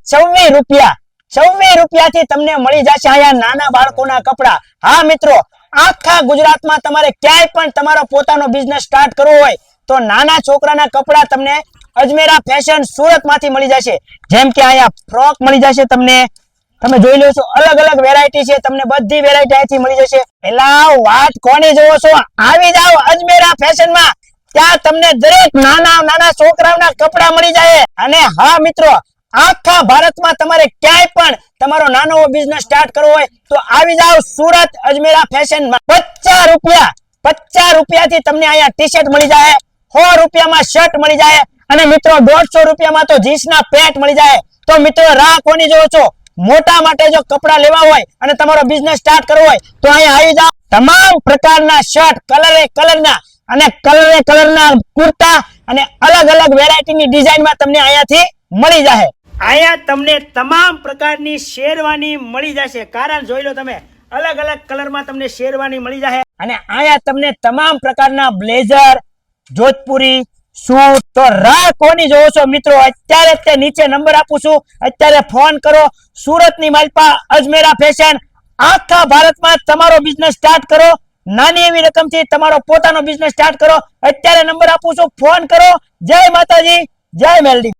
₹26 ₹26 થી તમને મળી જશે અહીંયા નાના બાળકોના કપડા। હા મિત્રો, આખા ગુજરાતમાં તમારે ક્યાંય પણ તમારો પોતાનો બિઝનેસ સ્ટાર્ટ કરવો હોય તો નાના છોકરાના કપડા તમને અજમેરા ફેશન સુરત માંથી મળી જશે। જેમ કે અહીંયા ફ્રોક મળી જશે તમને, તમે જોઈ લો છો અલગ અલગ વેરાયટી છે, તમને બધી વેરાયટી અહીંથી મળી જશે। એલા વાત કોની જોવો છો, આવી જાઓ અજમેરા ફેશન માં, ત્યાં તમને દરેક નાના નાના છોકરાઓના કપડા મળી જાય। અને હા મિત્રો, આખા ભારતમાં તમારે ક્યાંય પણ તમારો નાનો બિઝનેસ સ્ટાર્ટ કરવો હોય તો આવી જાઓ સુરત અજમેરા ફેશન માં। ₹50 થી તમને અહીંયા ટી શર્ટ મળી જાય, ₹100 માં શર્ટ મળી જાય, અને મિત્રો ₹150 માં તો જીન્સ ના પેન્ટ મળી જાય। તો મિત્રો રાહ કોની જોવો છો, મોટા માટે જો કપડા લેવા હોય અને તમારો બિઝનેસ સ્ટાર્ટ કરવો હોય તો અહીંયા આવી જાઓ। તમામ પ્રકારના શર્ટ કલરના અને કલરના કુર્તા અને અલગ અલગ વેરાયટીની ડિઝાઇનમાં તમને અહીંયાથી મળી જશે। અહીંયા તમને તમામ પ્રકારની શેરવાની મળી જશે, કારણ જોઈ લો તમે અલગ અલગ કલરમાં તમને શેરવાની મળી જશે। અને અહીંયા તમને તમામ પ્રકારના બ્લેઝર, જોધપુરી, સૂટ, તો રાહ કોની જોવો છો મિત્રો, અત્યારે તે નીચે નંબર આપું છું, અત્યારે ફોન કરો। સુરતની માલપા અજમેરા ફેશન, આખા ભારતમાં તમારો બિઝનેસ સ્ટાર્ટ કરો, નાની એવી રકમથી તમારો પોતાનો બિઝનેસ સ્ટાર્ટ કરો। અત્યારે નંબર આપું છું, ફોન કરો। જય માતાજી, જય મેલડી।